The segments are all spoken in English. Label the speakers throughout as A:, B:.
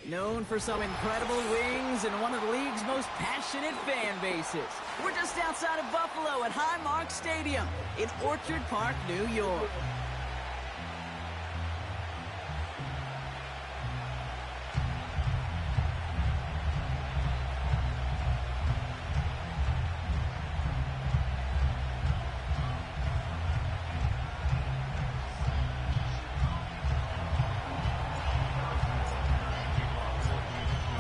A: Known for some incredible wings and one of the league's most passionate fan bases. We're just outside of Buffalo at Highmark Stadium in Orchard Park, New York.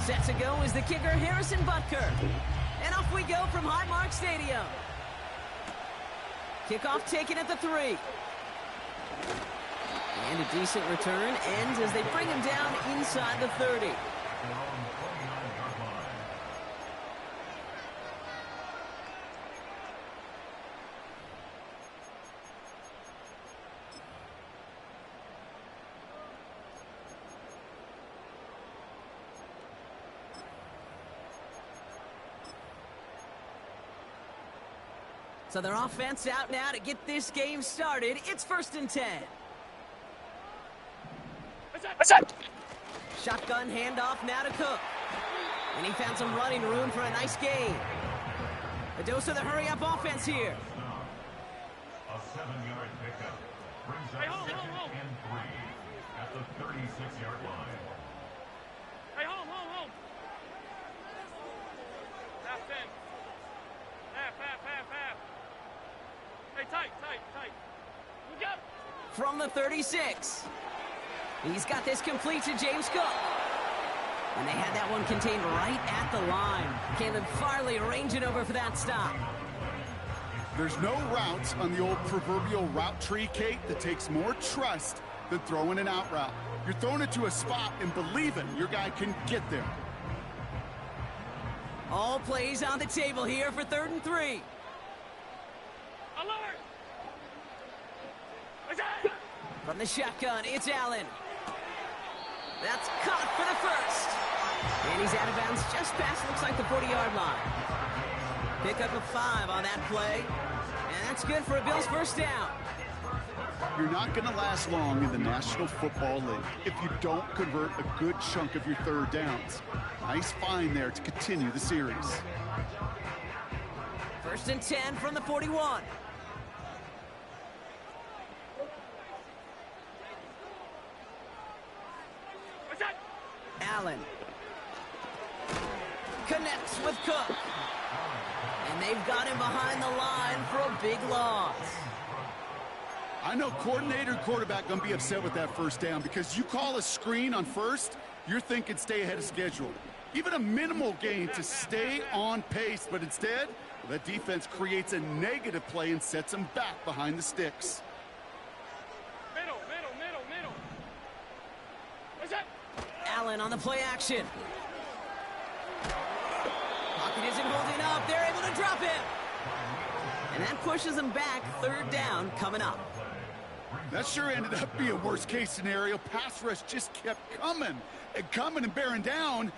A: Set to go is the kicker, Harrison Butker. And off we go from Highmark Stadium. Kickoff taken at the 3. And a decent return ends as they bring him down inside the 30. So their offense out now to get this game started. It's 1st and 10.
B: What's up?
A: Shotgun handoff now to Cook. And he found some running room for a nice gain. A dose of the hurry-up offense here.
C: A 7-yard pickup brings up 2nd and 3 at the 36-yard line.
B: Hey, home. Half 10. Half. Hey, tight. Look up.
A: From the 36. He's got this complete to James Cook. And they had that one contained right at the line. Caleb Farley arranging over for that stop.
D: There's no routes on the old proverbial route tree, Kate, that takes more trust than throwing an out route. You're throwing it to a spot and believing your guy can get there.
A: All plays on the table here for 3rd and 3.
B: Alert!
A: From the shotgun, it's Allen. That's caught for the 1st. And he's out of bounds just past, looks like the 40-yard line. Pick up a 5 on that play. And that's good for a Bills 1st down.
D: You're not going to last long in the National Football League if you don't convert a good chunk of your 3rd downs. Nice find there to continue the series.
A: 1st and 10 from the 41. Allen connects with Cook. And they've got him behind the line for a big loss.
D: I know coordinator and quarterback going to be upset with that 1st down because you call a screen on 1st, you're thinking stay ahead of schedule. Even a minimal gain to stay on pace, but instead, that defense creates a negative play and sets them back behind the sticks.
B: Middle. What's up?
A: Allen on the play action. Pocket isn't holding up. They're able to drop him. And that pushes them back. 3rd down coming up.
D: That sure ended up being worst-case scenario. Pass rush just kept coming and bearing down.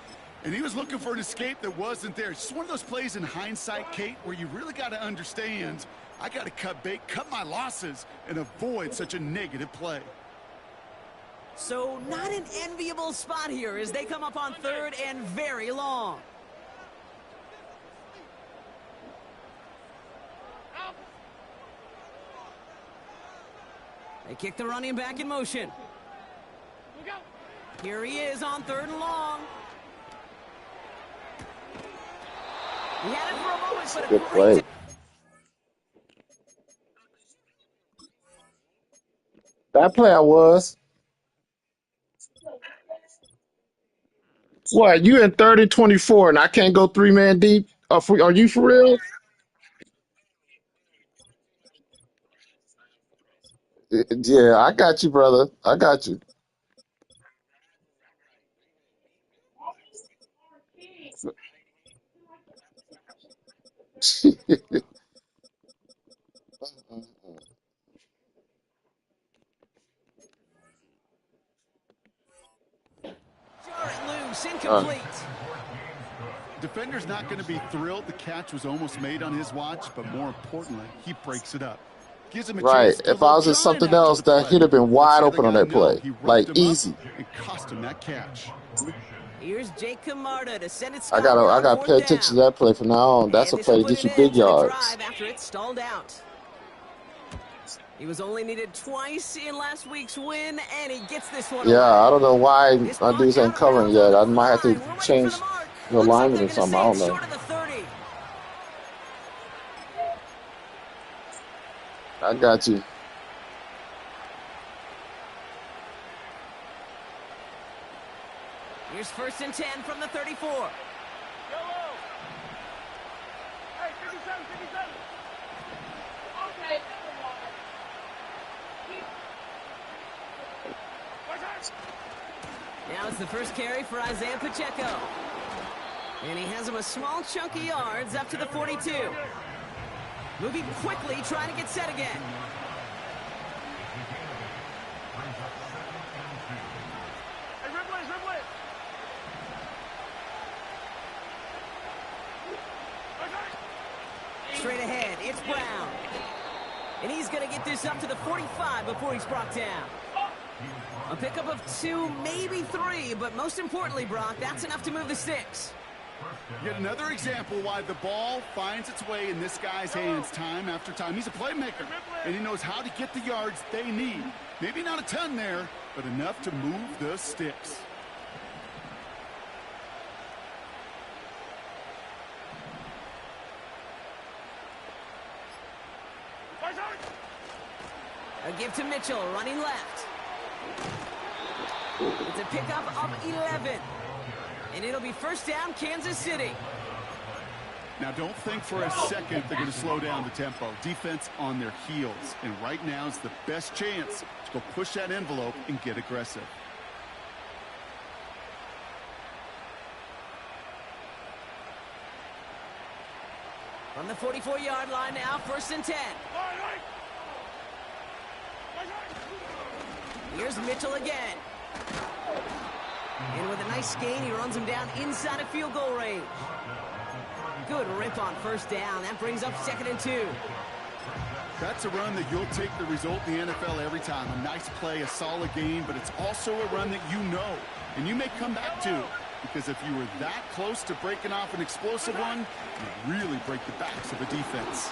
D: And he was looking for an escape that wasn't there. It's just one of those plays in hindsight, Kate, where you really got to understand, I got to cut bait, cut my losses, and avoid such a negative play.
A: So not an enviable spot here as they come up on 3rd and very long. They kick the running back in motion. Here he is on 3rd and long. He had it for a moment, but
E: Good play. That play I was. What, you in 30-24 and I can't go 3-man deep? Are you for real? Yeah, I got you, brother. I got you.
A: Loose, incomplete.
D: Defender's not going to be thrilled the catch was almost made on his watch, but more importantly, he breaks it up. Gives him a
E: Right.
D: chance to
E: If I was in
D: look on and
E: something
D: out to
E: else,
D: the
E: that
D: play.
E: he'd have been wide
D: Lets the
E: open on
D: other
E: that
D: guy know
E: play.
D: he roughed
E: Like,
D: him
E: easy.
D: up and cost him that catch.
A: Here's Jake Camarda to send it
E: I
A: skyward on
E: gotta pay
A: fourth
E: attention
A: down.
E: to that play from now on. That's
A: And
E: a
A: this will
E: play to
A: put
E: get
A: an
E: you
A: end
E: big
A: to the
E: yards.
A: drive after it stalled out. He was only needed twice in last week's win, and he gets this one
E: Yeah,
A: away.
E: I don't know why
A: This
E: my
A: punt
E: dudes
A: out
E: ain't
A: of
E: covering
A: bounds on
E: yet.
A: the
E: I might have to
A: 5. We're ready for
E: change
A: the mark.
E: the
A: Looks like
E: alignment
A: they're
E: or
A: going to
E: something. I
A: say
E: don't
A: it's
E: know.
A: short of the 30.
E: I got you.
A: Here's 1st and 10 from the 34.
B: Yellow. Hey, 57, 57. Okay.
A: Now it's the first carry for Isaiah Pacheco. And he has him a small chunk of yards up to the 42. Moving quickly, trying to get set again.
B: Hey, Ripley, Ripley.
A: Straight ahead, it's Brown. And he's going to get this up to the 45 before he's brought down. A pickup of 2, maybe 3, but most importantly, Brock, that's enough to move the sticks.
D: Yet another example why the ball finds its way in this guy's hands time after time. He's a playmaker, and he knows how to get the yards they need. Maybe not a ton there, but enough to move the sticks.
A: A give to Mitchell, running left. It's a pickup of 11. And it'll be 1st down, Kansas City.
D: Now, don't think for a second they're going to slow down the tempo. Defense on their heels. And right now is the best chance to go push that envelope and get aggressive.
A: From the 44-yard line now, 1st and 10. Here's Mitchell again. And with a nice gain, he runs him down inside of field goal range. Good rip on 1st down. That brings up 2nd and 2.
D: That's a run that you'll take the result in the NFL every time. A nice play, a solid game, but it's also a run that you know and you may come back to, because if you were that close to breaking off an explosive one, you really break the backs of a defense.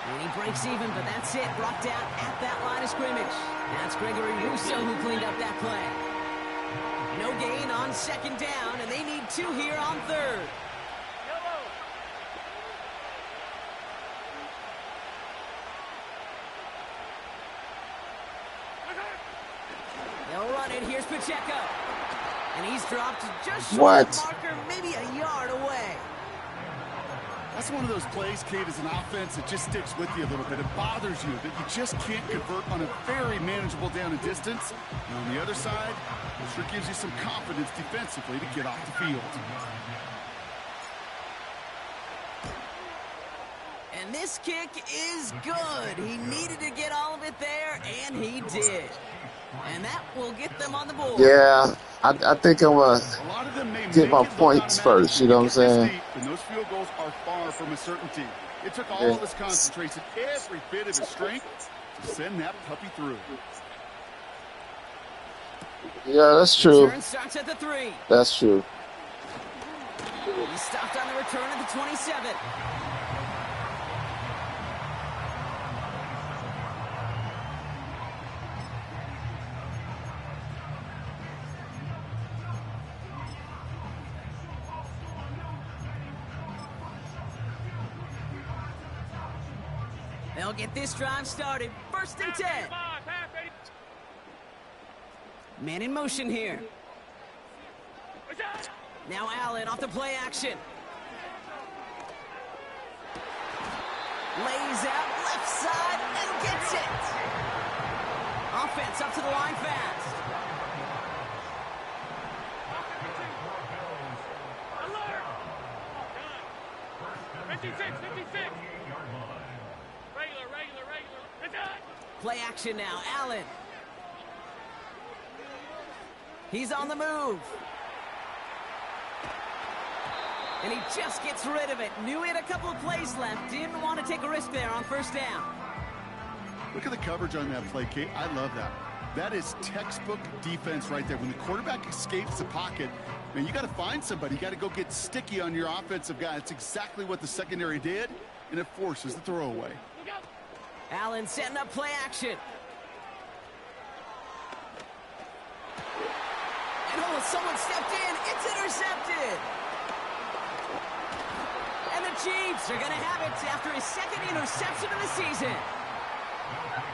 A: And he breaks even, but that's it. Brought down at that line of scrimmage. That's Gregory Rousseau who cleaned up that play. No gain on 2nd down, and they need 2 here on 3rd. They'll run it. Here's Pacheco. And he's dropped just short of the marker, maybe a yard away.
D: That's one of those plays, Kate, as an offense that just sticks with you a little bit. It bothers you that you just can't convert on a very manageable down and distance. And on the other side, it sure gives you some confidence defensively to get off the field.
A: And this kick is good. He needed to get all of it there, and he did. And that will get them on the board.
E: Yeah, I think I'm going to get my points first, you know what I'm saying?
D: And those field goals are far from a certainty. It took all of his concentration, every bit of his strength, to send that puppy through.
E: Yeah, that's true.
A: Return starts at the 3.
E: That's true.
A: He stopped on the return at the 27. They'll get this drive started. 1st and 10. Man in motion here. Now Allen off the play action. Lays out left side and gets it. Offense up to the line fast. Play action now, Allen. He's on the move. And he just gets rid of it. Knew he had a couple of plays left. Didn't want to take a risk there on 1st down.
D: Look at the coverage on that play, Kate. I love that. That is textbook defense right there. When the quarterback escapes the pocket, man, you got to find somebody. You got to go get sticky on your offensive guy. It's exactly what the secondary did, and it forces the throwaway.
A: Allen setting up play action. And oh, someone stepped in. It's intercepted. And the Chiefs are going to have it after his second interception of the season.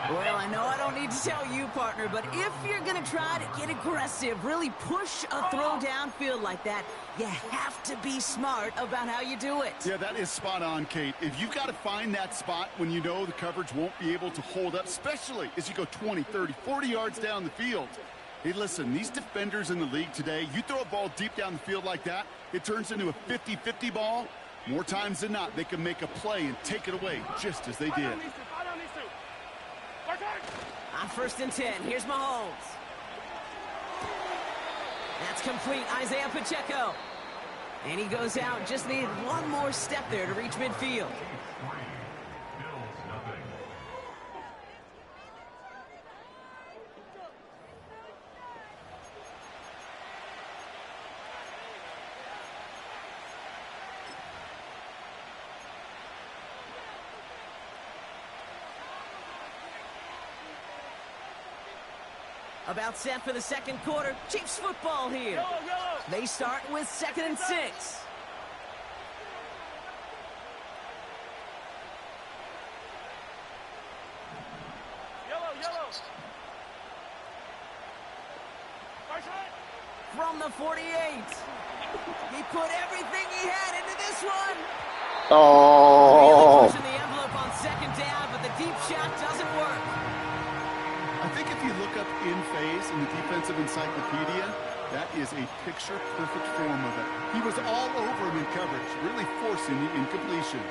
A: Well, I know I don't need to tell you, partner, but if you're going to try to get aggressive, really push a throw downfield like that, you have to be smart about how you do it.
D: Yeah, that is spot on, Kate. If you've got to find that spot when you know the coverage won't be able to hold up, especially as you go 20, 30, 40 yards down the field. Hey, listen, these defenders in the league today, you throw a ball deep down the field like that, it turns into a 50-50 ball. More times than not, they can make a play and take it away just as they did.
A: On 1st and 10, here's Mahomes. That's complete, Isaiah Pacheco. And he goes out, just needed one more step there to reach midfield. About set for the second quarter. Chiefs football here. They start with 2nd and 6. From the 48. He put everything he had into this one.
E: Oh.
A: Really pushing the envelope on 2nd down, but the deep shot doesn't work.
D: I think if you look up in phase in the defensive encyclopedia, that is a picture-perfect form of it. He was all over him in coverage, really forcing the incompletion.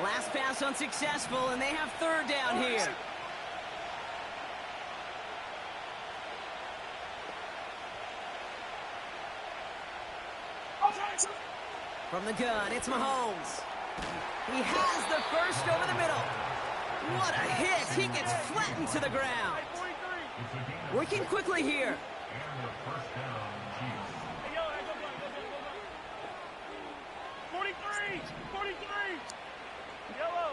A: Last pass unsuccessful, and they have 3rd down here. From the gun, it's Mahomes. He has the first over the middle. What a hit! He gets flattened to the ground. Working quickly here.
C: And the first down, Chiefs.
B: 43! 43! Yellow!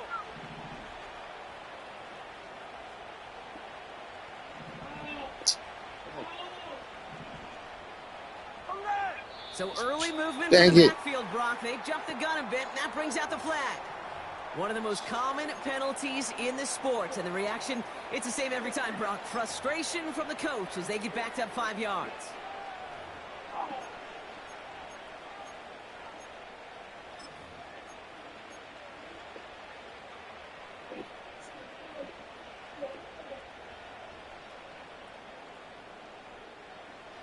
A: So early movement
E: Dang
A: from the
E: it.
A: backfield, Brock. They jumped the gun a bit, and that brings out the flag. One of the most common penalties in the sport, and the reaction, it's the same every time, Brock. Frustration from the coach as they get backed up 5 yards.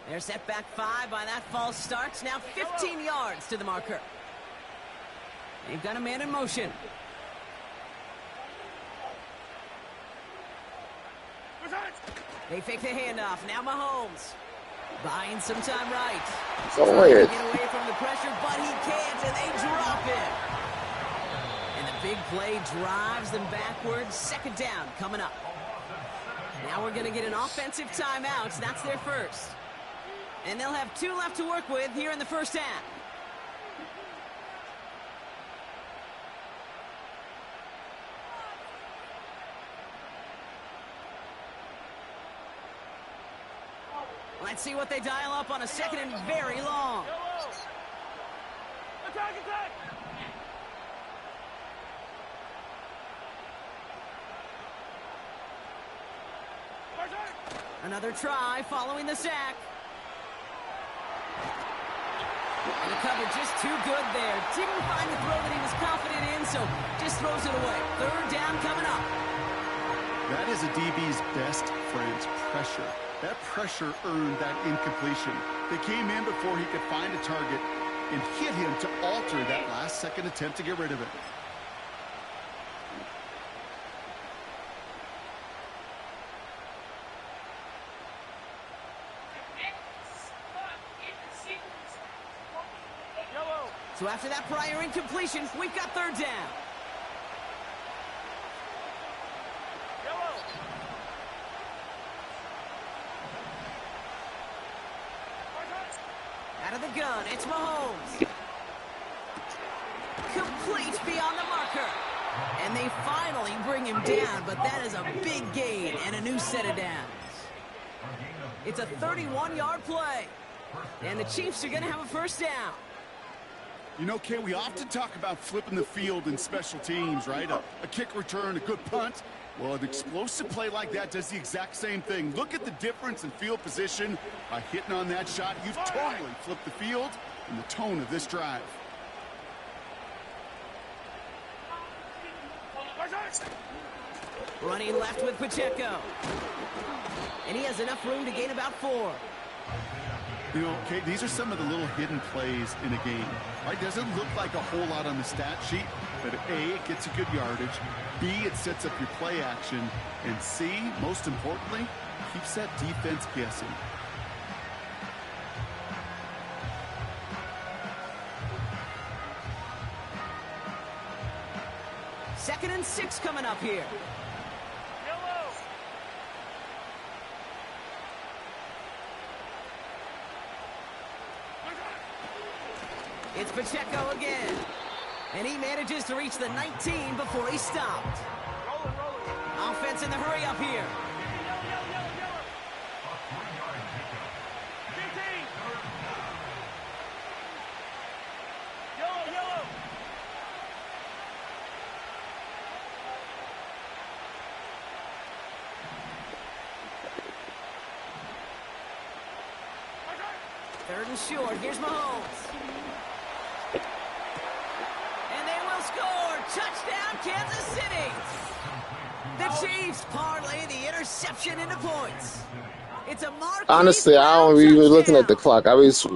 A: They're set back 5 by that false start. Now 15 yards to the marker. They've got a man in motion. They fake the handoff. Now Mahomes buying some time right.
E: Go
A: Trying to
E: ahead.
A: get away from the pressure, but he can't, and they drop it. And the big play drives them backwards. 2nd down coming up. Now we're going to get an offensive timeout. That's their first. And they'll have 2 left to work with here in the first half. Let's see what they dial up on a 2nd and very long.
B: Attack, attack!
A: Another try following the sack. And the cover just too good there. Didn't find the throw that he was confident in, so just throws it away. 3rd down coming up.
D: That is a DB's best friend's pressure. That pressure earned that incompletion. They came in before he could find a target and hit him to alter that last-second attempt to get rid of it.
A: So after that prior incompletion, we've got 3rd down.
B: Yellow!
A: Out of the gun, it's Mahomes. Complete beyond the marker. And they finally bring him down, but that is a big gain and a new set of downs. It's a 31-yard play. And the Chiefs are going to have a first down.
D: You know, Kay, we often talk about flipping the field in special teams, right? A kick return, a good punt. Well, an explosive play like that does the exact same thing. Look at the difference in field position. By hitting on that shot, you've totally flipped the field and the tone of this drive.
A: Running left with Pacheco. And he has enough room to gain about 4.
D: You know, okay, these are some of the little hidden plays in a game. Right? Doesn't look like a whole lot on the stat sheet, but A, it gets a good yardage. B, it sets up your play action. And C, most importantly, keeps that defense guessing.
A: Second and 6 coming up here. It's Pacheco again. And he manages to reach the 19 before he stopped. Offense in the hurry up here. Third and short. Here's Mahomes. And they will score. Touchdown, Kansas City. The Chiefs parlay the interception into points. It's a marquee.
E: Honestly, I don't even looking at the clock. I was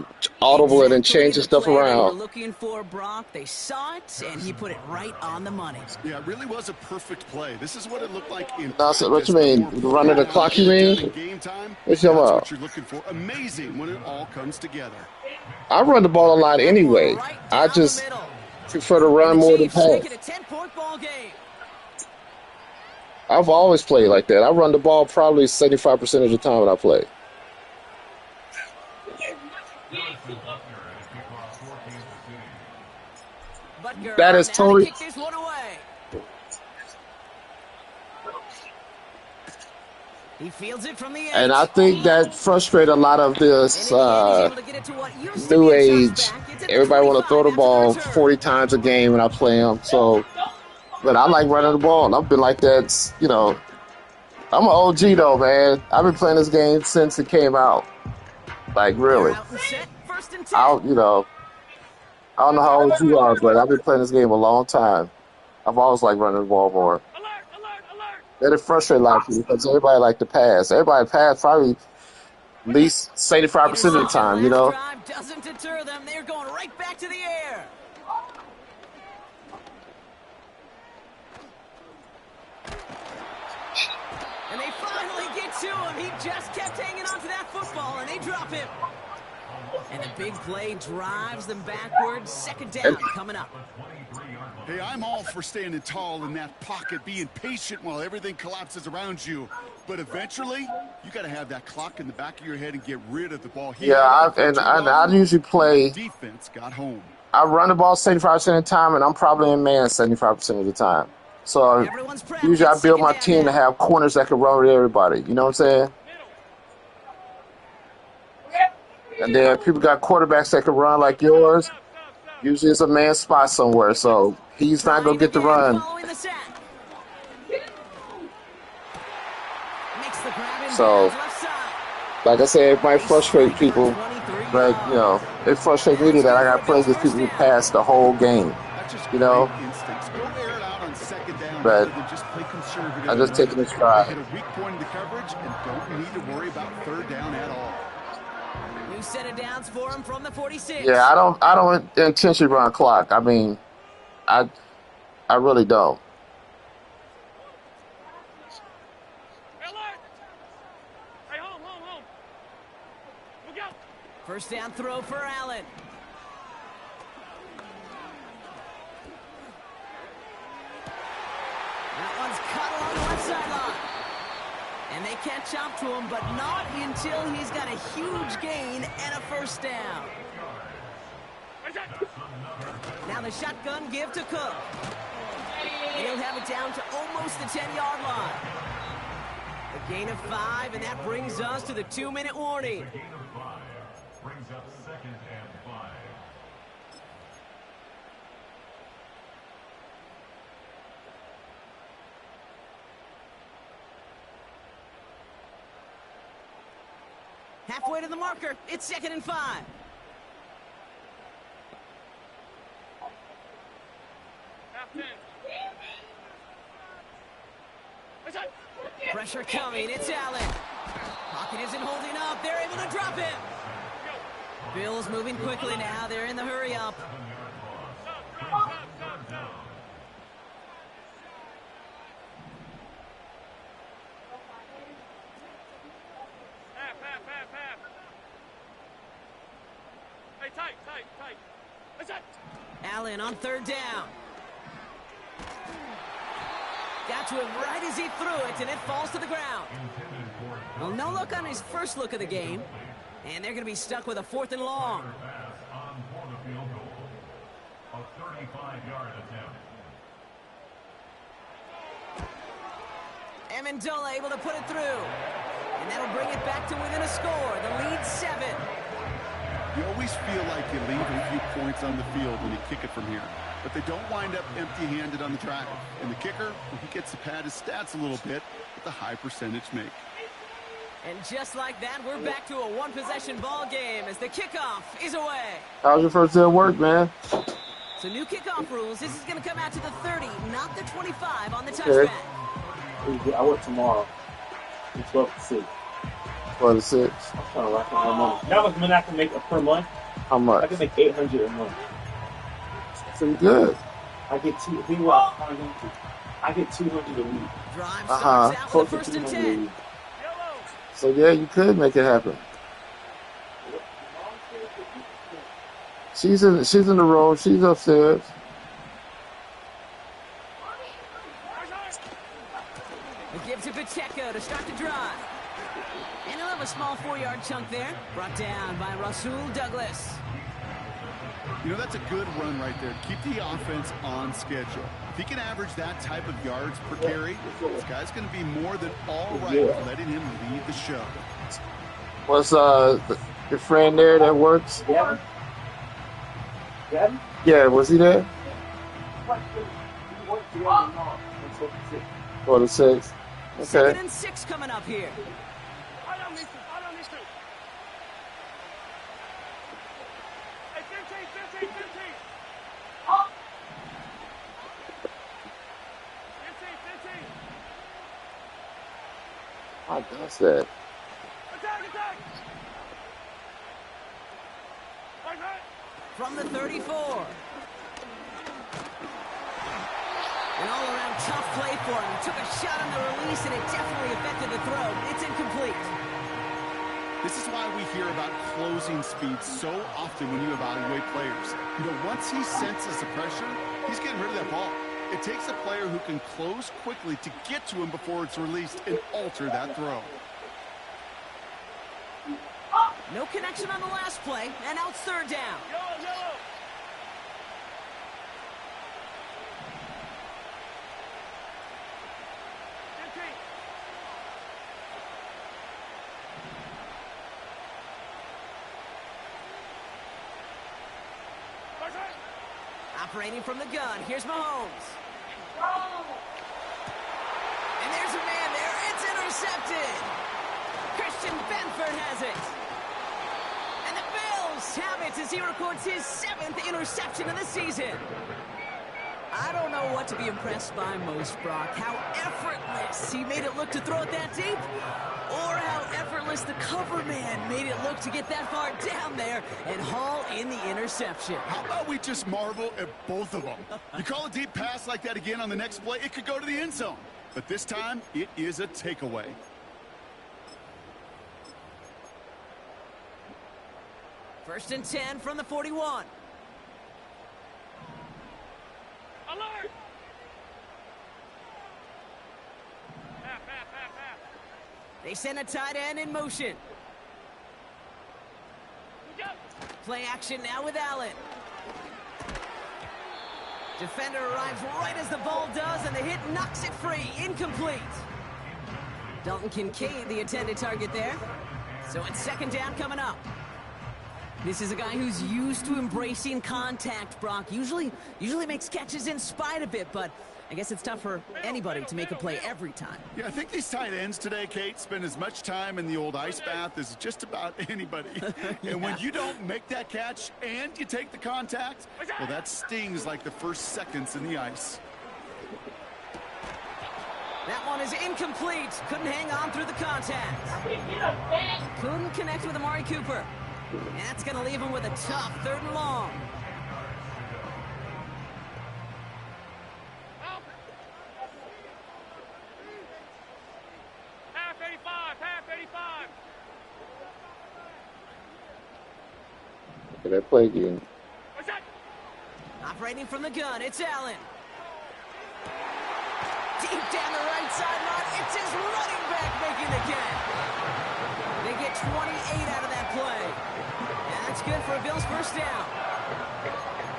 E: audible it and changing stuff around.
A: Looking for Brock. They saw it, and he put it right on the money.
D: Yeah, it really was a perfect play. This is what it looked like in
E: So what you mean? Running the clock, you mean?
D: Game time.
E: What you talking about?
D: What you're looking for. Amazing when it all comes together.
E: I run the ball a lot anyway. I just prefer to run more than pass.
A: Make it a 10-point ball game.
E: I've always played like that. I run the ball probably 75% of the time when I play. That is totally.
A: He fields it from the edge.
E: And I think that frustrates a lot of this new age. Everybody want to throw the ball 40 times a game when I play them. So, but I like running the ball. I've been like that, you know. I'm an OG though, man. I've been playing this game since it came out. Like really. You know. I don't know how old you are, but I've been playing this game a long time. I've always liked running the ball more. It frustrates a lot of people because everybody like to pass. Everybody pass probably at least 75% of the time, you know.
A: Doesn't deter them. They're going right back to the air. And they finally get to him. He just kept hanging on to that football, and they drop him. And the big play drives them backwards. Second down coming up.
D: Hey, I'm all for standing tall in that pocket, being patient while everything collapses around you. But eventually, you got to have that clock in the back of your head and get rid of the ball.
E: Yeah, I usually play.
D: Defense got home.
E: I run the ball 75% of the time, and I'm probably in man 75% of the time. So usually I build my team to have corners that can run with everybody. You know what I'm saying? And then people got quarterbacks that can run like yours. Usually it's a man spot somewhere, so he's not going to get the run. So, like I said, it might frustrate people, but, you know, it frustrates me that I got to play against people who pass the whole game, you know. But I'm just taking a stride.
D: Hit a weak point in the coverage and don't need to worry about third down at all.
A: New set of downs for him from the 46.
E: Yeah, I don't intentionally run clock. I mean, I really don't.
B: Hey, hold. Look out.
A: First down throw for Allen. That one's cut along the left sideline. And they catch up to him, but not until he's got a huge gain and a first down. Now the shotgun give to Cook. And he'll have it down to almost the 10-yard line. A gain of 5, and that brings us to the 2-minute warning.
C: A gain of 5 brings up 2nd and 5.
A: Halfway to the marker. It's 2nd and 5. Pressure coming. It's Allen. Pocket isn't holding up. They're able to drop him. Bills moving quickly now. They're in the hurry up.
B: Hey, tight.
A: Allen on 3rd down. Got to him right as he threw it, and it falls to the ground. Well, no look on his first look of the game, and they're going to be stuck with a 4th and long.
C: A 35-yard attempt.
A: Amendola able to put it through, and that'll bring it back to within a score. The lead 7.
D: You always feel like you leave a few points on the field when you kick it from here. But they don't wind up empty-handed on the drive. And the kicker, he gets to pad his stats a little bit with a high percentage make.
A: And just like that, we're back to a one-possession ball game as the kickoff is away.
E: How's your first day at work, man?
A: So new kickoff rules. This is going to come out to the 30, not the 25 on the touchback.
F: I work tomorrow. It's 12 to 6.
E: 12 to 6.
F: I'm trying to rack up my money. Now much money I can make per month?
E: How much?
F: I can make $800 a month.
E: Pretty good.
F: I get I get 200 a week.
A: Drive starts out with a 1st and 10.
E: So yeah, you could make it happen. She's in the room. She's upstairs.
A: A give to Pacheco to start the drive. And he'll have a small 4-yard chunk there, brought down by Rasul Douglas.
D: You know, that's a good run right there. Keep the offense on schedule. If he can average that type of yards per carry, this guy's going to be more than all right with letting him lead the show.
E: What's your friend there that works?
F: Gavin?
E: Yeah, was he there? 4 to 6. Okay.
A: 2nd and 6 coming up here.
B: I don't need to. Hey, 15. 15.
E: How does that?
B: Attack!
A: From the 34. An all-around tough play for him. He took a shot on the release, and it definitely affected the throw. It's incomplete.
D: This is why we hear about closing speed so often when you evaluate players. You know, once he senses the pressure, he's getting rid of that ball. It takes a player who can close quickly to get to him before it's released and alter that throw.
A: No connection on the last play, and now it's 3rd down.
B: Yellow.
A: Operating from the gun, here's Mahomes. And there's a man there, it's intercepted. Christian Benford has it. And the Bills have it as he records his 7th interception of the season. I don't know what to be impressed by most, Brock. How effortless he made it look to throw it that deep, or how effortless the cover man made it look to get that far down there and haul in the interception.
D: How about we just marvel at both of them? You call a deep pass like that again on the next play, it could go to the end zone. But this time, it is a takeaway.
A: First and 10 from the 41.
B: Alert!
A: They send a tight end in motion. Play action now with Allen. Defender arrives right as the ball does, and the hit knocks it free. Incomplete. Dalton Kincaid, the intended target there. So it's second down coming up. This is a guy who's used to embracing contact, Brock. Usually makes catches in spite of it, but I guess it's tough for anybody to make a play every time.
D: Yeah, I think these tight ends today, Kate, spend as much time in the old ice bath as just about anybody.
A: Yeah.
D: And when you don't make that catch and you take the contact, well, that stings like the first seconds in the ice.
A: That one is incomplete. Couldn't hang on through the contact. Couldn't connect with Amari Cooper. And that's going to leave him with a tough 3rd and long.
B: Half 85, half 85.
E: Look at that play again.
B: What's that?
A: Operating from the gun, it's Allen. Deep down the right sideline, it's his running back making the catch. They get 28 out of that play. And that's good for a Bills first down.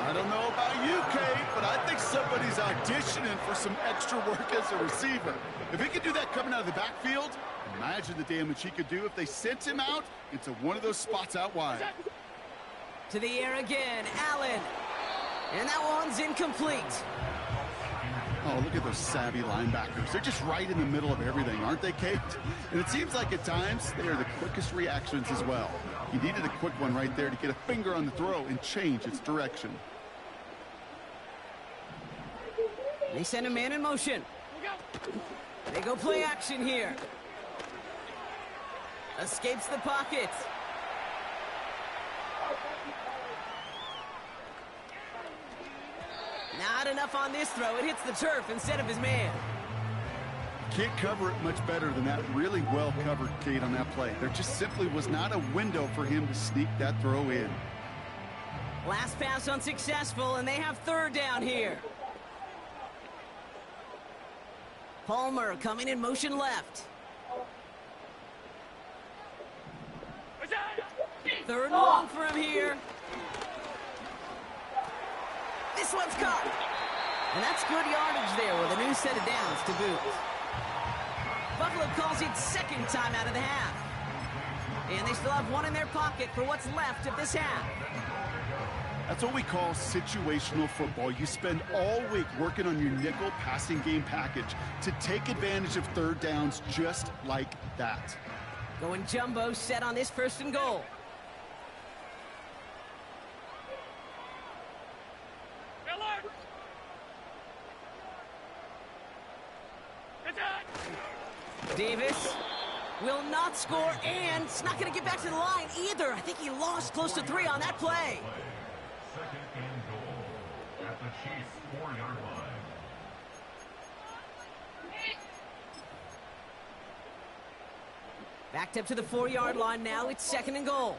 D: I don't know about you, Kate, but I think somebody's auditioning for some extra work as a receiver. If he could do that coming out of the backfield, imagine the damage he could do if they sent him out into one of those spots out wide.
A: To the air again, Allen. And that one's incomplete.
D: Oh, look at those savvy linebackers. They're just right in the middle of everything, aren't they, Kate? And it seems like at times they are the quickest reactions as well. He needed a quick one right there to get a finger on the throw and change its direction.
A: They send a man in motion. They go play action here. Escapes the pocket. Not enough on this throw. It hits the turf instead of his man.
D: Can't cover it much better than that. Really well covered, Kate, on that play. There just simply was not a window for him to sneak that throw in.
A: Last pass unsuccessful, and they have 3rd down here. Palmer coming in motion left. 3rd and long for him here. This one's caught. And that's good yardage there with a new set of downs to boot. Buffalo calls it 2nd time out of the half. And they still have one in their pocket for what's left of this half.
D: That's what we call situational football. You spend all week working on your nickel passing game package to take advantage of 3rd downs just like that.
A: Going jumbo set on this 1st and goal.
B: Alert! Attack!
A: Davis will not score, and it's not going to get back to the line either. I think he lost close to 3 on that play.
C: 2nd and goal at the Chiefs' 4-yard line.
A: Backed up to the 4-yard line now. It's 2nd and goal.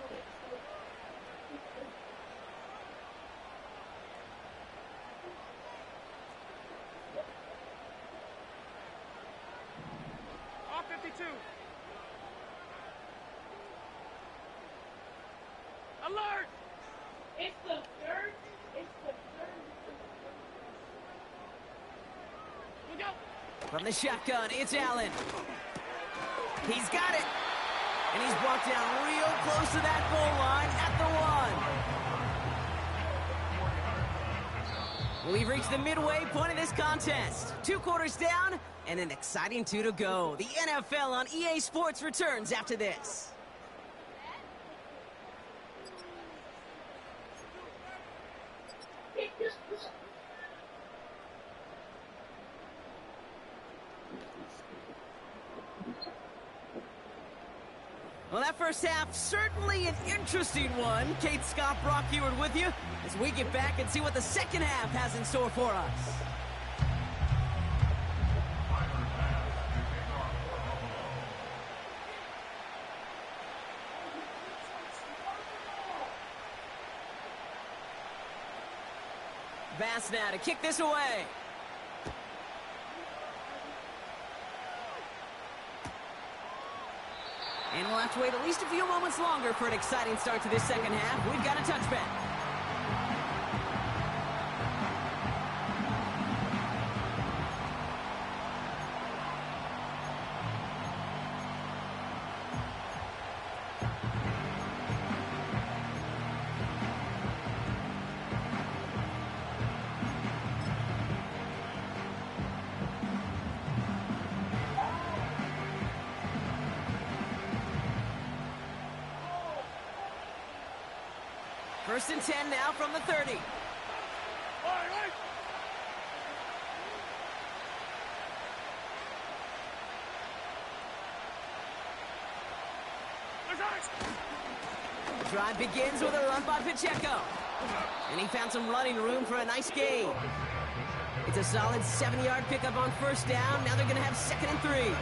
B: Off 52. Alert!
G: It's the 3rd. It's the 3rd.
B: Look out!
A: From the shotgun, it's Allen. He's got it. And he's brought down real close to that goal line at the 1. We've reached the midway point of this contest. 2 quarters down and an exciting 2 to go. The NFL on EA Sports returns after this. Well, that first half, certainly an interesting one. Kate, Scott, Brock Heward with you as we get back and see what the second half has in store for us. Bass now to kick this away. And we'll have to wait at least a few moments longer for an exciting start to this second half. We've got a touchback. First and 10 now from the 30.
B: All right.
A: Drive begins with a run by Pacheco. And he found some running room for a nice gain. It's a solid 7-yard pickup on first down. Now they're going to have 2nd and 3.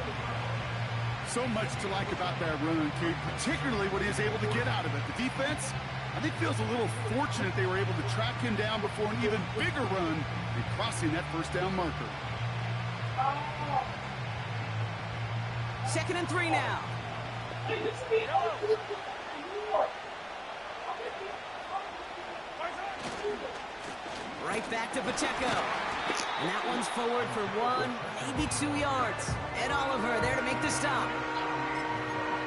D: So much to like about that run, Kate, particularly what he was able to get out of it. The defense, I think, feels a little fortunate they were able to track him down before an even bigger run and crossing that first down marker.
A: 2nd and 3 now. Right back to Pacheco. And that one's forward for 1, maybe 2 yards. Ed Oliver there to make the stop.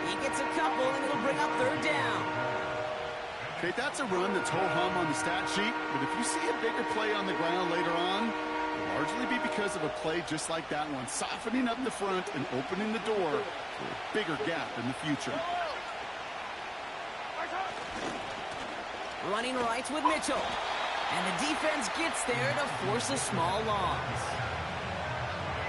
A: He gets a couple, and it'll bring up 3rd down.
D: Okay, that's a run that's ho-hum on the stat sheet, but if you see a bigger play on the ground later on, it'll largely be because of a play just like that one, softening up the front and opening the door for a bigger gap in the future.
A: Running rights with Mitchell. And the defense gets there to force a small loss.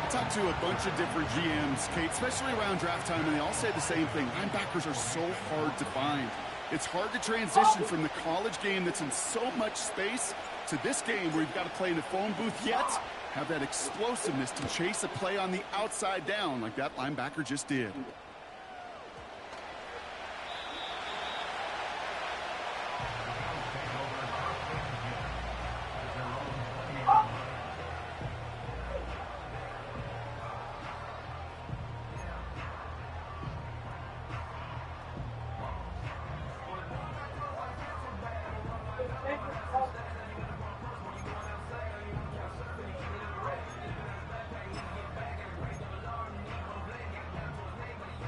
D: I talked to a bunch of different GMs, Kate, especially around draft time, and they all say the same thing. Linebackers are so hard to find. It's hard to transition from the college game that's in so much space to this game where you've got to play in a phone booth, yet have that explosiveness to chase a play on the outside down like that linebacker just did.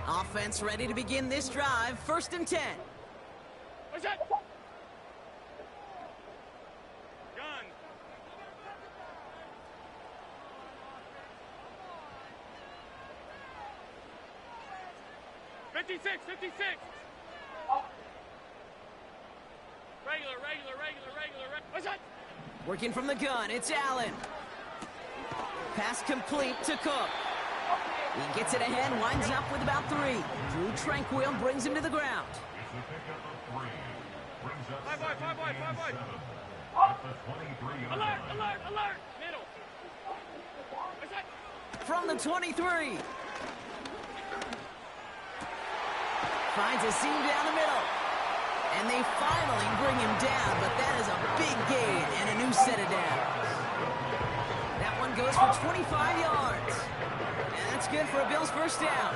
A: Offense ready to begin this drive. 1st and 10.
B: What's that? Gun. 56. Regular. What's that?
A: Working from the gun, it's Allen. Pass complete to Cook. He gets it ahead, winds up with about 3. Drew Tranquil brings him to the ground.
C: It's a pickup of 3. Brings up
B: 5 wide.
C: at the 23-yard line.
B: Alert. Middle. What's that?
A: From the 23. Finds a seam down the middle. And they finally bring him down, but that is a big gain and a new set of downs. That one goes for 25 yards. And that's good for a Bills first down.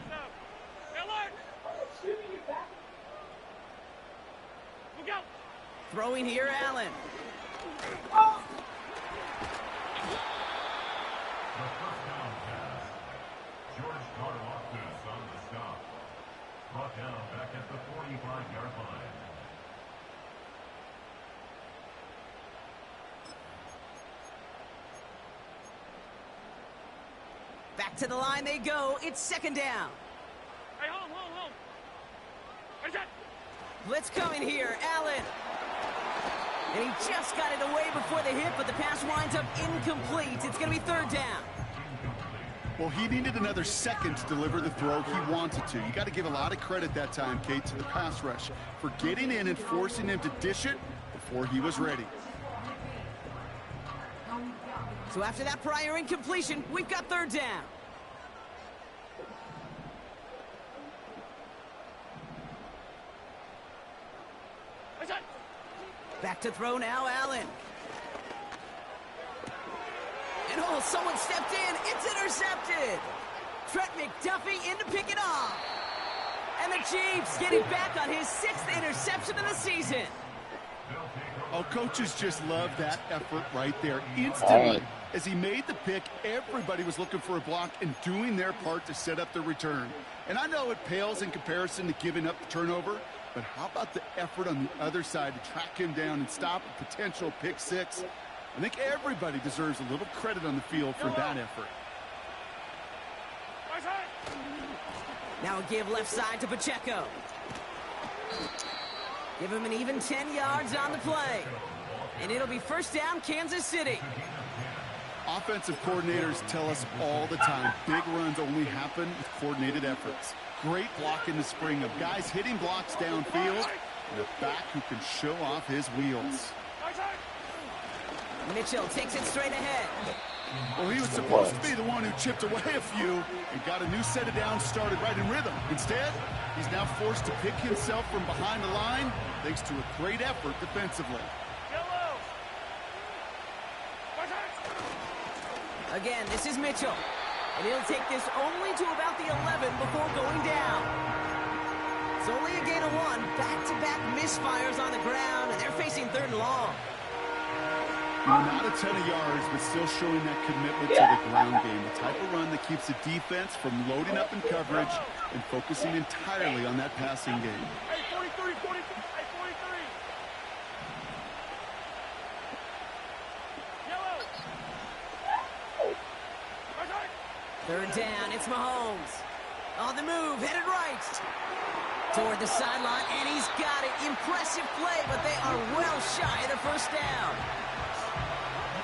B: Stop. Alert. Look out.
A: Throwing here, Allen.
C: Brought down back at the 45-yard line.
A: Back to the line they go. It's 2nd down.
B: Hey, home. What's that?
A: Blitz coming here, Allen. And he just got it away before the hit, but the pass winds up incomplete. It's going to be 3rd down.
D: Well, he needed another second to deliver the throw he wanted to. You got to give a lot of credit that time, Kate, to the pass rush for getting in and forcing him to dish it before he was ready.
A: So after that prior incompletion, we've got 3rd down.
B: What's that?
A: Back to throw now, Allen. And oh, someone stepped in. It's intercepted. Trent McDuffie in to pick it off. And the Chiefs getting back on his 6th interception of the season.
D: Oh, coaches just love that effort right there. Instantly, as he made the pick, everybody was looking for a block and doing their part to set up the return. And I know it pales in comparison to giving up the turnover, but how about the effort on the other side to track him down and stop a potential pick six? I think everybody deserves a little credit on the field for that effort.
A: Now a give left side to Pacheco. Give him an even 10 yards on the play. And it'll be first down, Kansas City.
D: Offensive coordinators tell us all the time, big runs only happen with coordinated efforts. Great block in the spring of guys hitting blocks downfield and a back who can show off his wheels.
A: Mitchell takes it straight ahead.
D: Well, he was supposed to be the one who chipped away a few and got a new set of downs started right in rhythm. Instead, he's now forced to pick himself from behind the line thanks to a great effort defensively.
A: Again, this is Mitchell. And he'll take this only to about the 11 before going down. It's only a gain of 1. Back-to-back misfires on the ground, and they're facing 3rd and long.
D: Not a ton of yards, but still showing that commitment to the ground game. The type of run that keeps the defense from loading up in coverage and focusing entirely on that passing game.
B: Hey, 43, 43, hey, 43. Yellow.
A: 3rd down, it's Mahomes. On the move, headed right. Toward the sideline, and he's got it. Impressive play, but they are well shy of the first down.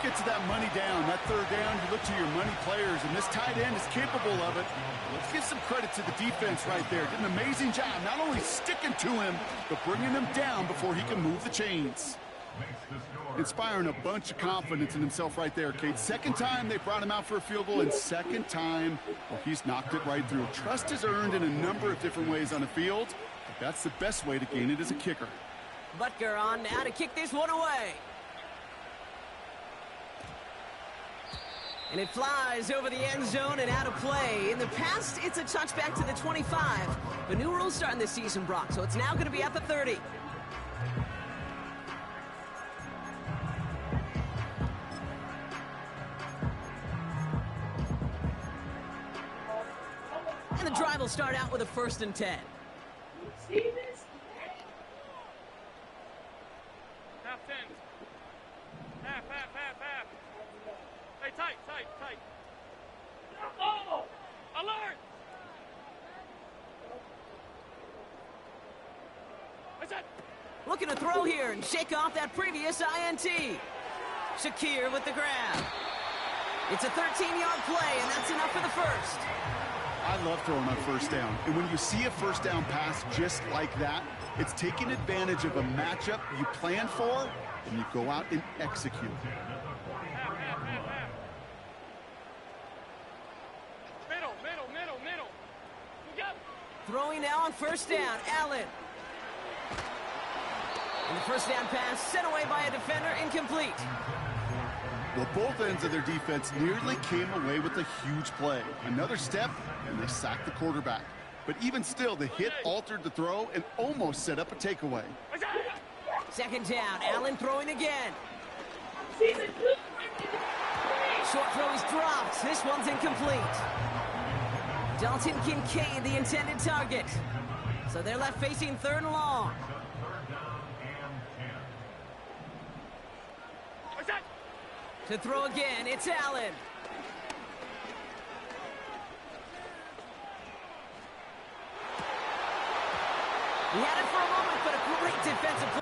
D: Get to that money down, that 3rd down, you look to your money players, and this tight end is capable of it. Let's give some credit to the defense right there. Did an amazing job, not only sticking to him, but bringing him down before he can move the chains. Inspiring a bunch of confidence in himself right there, Kate. 2nd time they brought him out for a field goal, and 2nd time, well, he's knocked it right through. Trust is earned in a number of different ways on the field, but that's the best way to gain it as a kicker.
A: Butker on now to kick this one away. And it flies over the end zone and out of play. In the past, it's a touchback to the 25. But new rules starting this season, Brock, so it's now going to be at the 30. And the drive will start out with a 1st and 10.
G: See this?
B: Half 10. Half. Hey, tight.
G: Oh!
B: Alert! What's that?
A: Looking to throw here and shake off that previous INT. Shakir with the grab. It's a 13-yard play, and that's enough for the first.
D: I love throwing on 1st down. And when you see a 1st down pass just like that, it's taking advantage of a matchup you plan for, and you go out and execute.
B: Half. Middle. Go.
A: Throwing now on 1st down, Allen. And the 1st down pass sent away by a defender, incomplete.
D: Well, both ends of their defense nearly came away with a huge play. Another step, and they sacked the quarterback. But even still, the hit altered the throw and almost set up a takeaway.
A: 2nd down, Allen throwing again. Short throw is dropped. This one's incomplete. Dalton Kincaid, the intended target. So they're left facing 3rd and long. To throw again, it's Allen. He had it for a moment, but a great defensive play.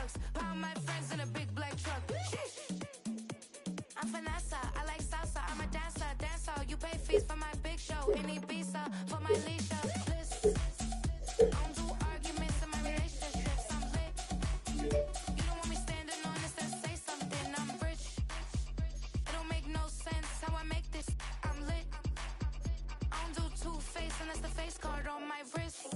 H: bucks. Pound my friends in a big black truck. I'm Vanessa, I like salsa. I'm a dancer, You pay fees for my big show. In Ibiza, for my leisure. Listen, I don't do arguments in my relationships. I'm lit. You don't want me standing on this and say something. I'm rich. It don't make no sense how I make this. I'm lit. I don't do two-face unless the face card on my wrist.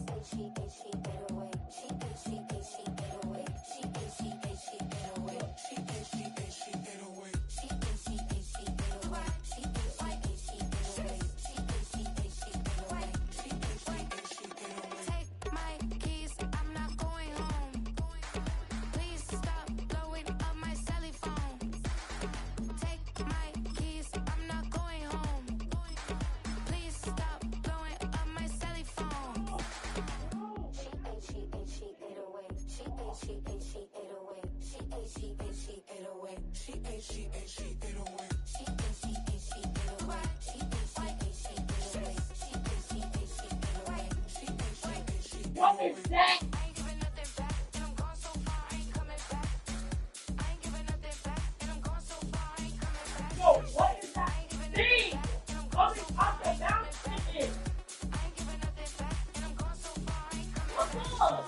H: Take my keys, I'm not going home. Please stop blowing up my celly phone. Take my keys, I'm not going home. Please stop blowing up my celly phone.
G: What is that?
H: I ain't giving nothing back, and I'm gone so far, I ain't coming back. I ain't giving nothing back, and I'm gone so far, I ain't coming back.
G: Yo, what is that?
H: I ain't giving
G: See?
H: nothing back, and I'm
G: All
H: gone
G: these
H: so far,
G: up
H: I
G: and
H: ain't
G: down
H: coming back.
G: bitches.
H: I ain't giving nothing back, and I'm gone so far, I ain't coming
G: What's
H: back.
G: up?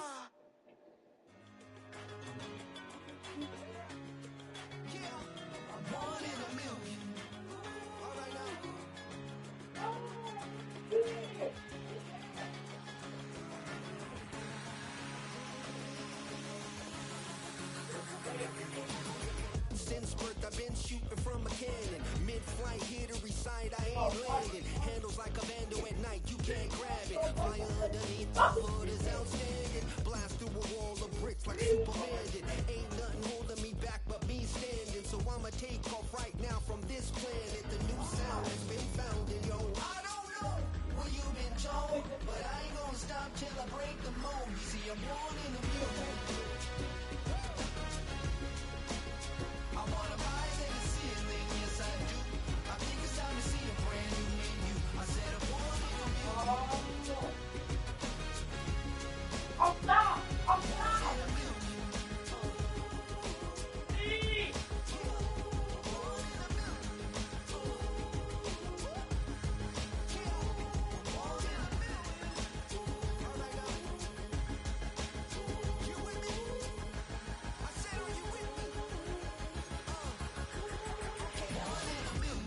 I: Since birth, I've been shooting from a cannon. Mid-flight, here to recite, I ain't landing. Handles like a vandal at night, you can't grab it. Fly underneath the hood is outstanding. Blast through a wall of bricks like Superman did. Ain't nothing holding me back but me standing. So I'ma take off right now from this planet. The new sound has been founded, yo. I don't know where you've been told, but I ain't gonna stop till I break the mold. You see, I'm born in the music. I wanna rise in the ceiling, yes I do. I think it's time to see a brand new menu. I said I'm born in the music.
G: Oh, stop! Oh, stop! See?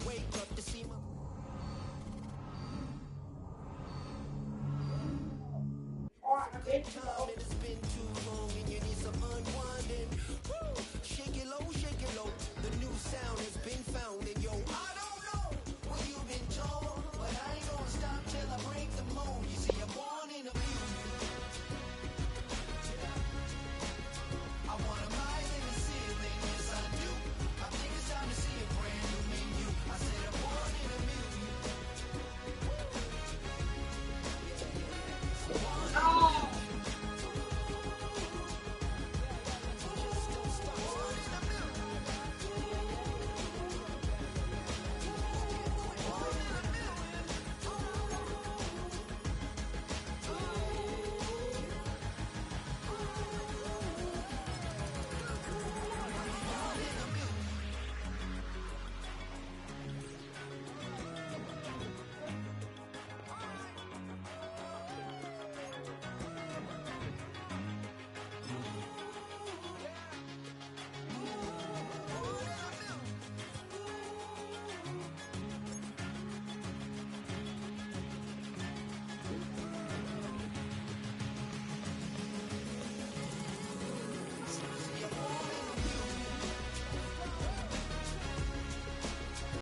I: Wake up to see my
G: Alright, bitch.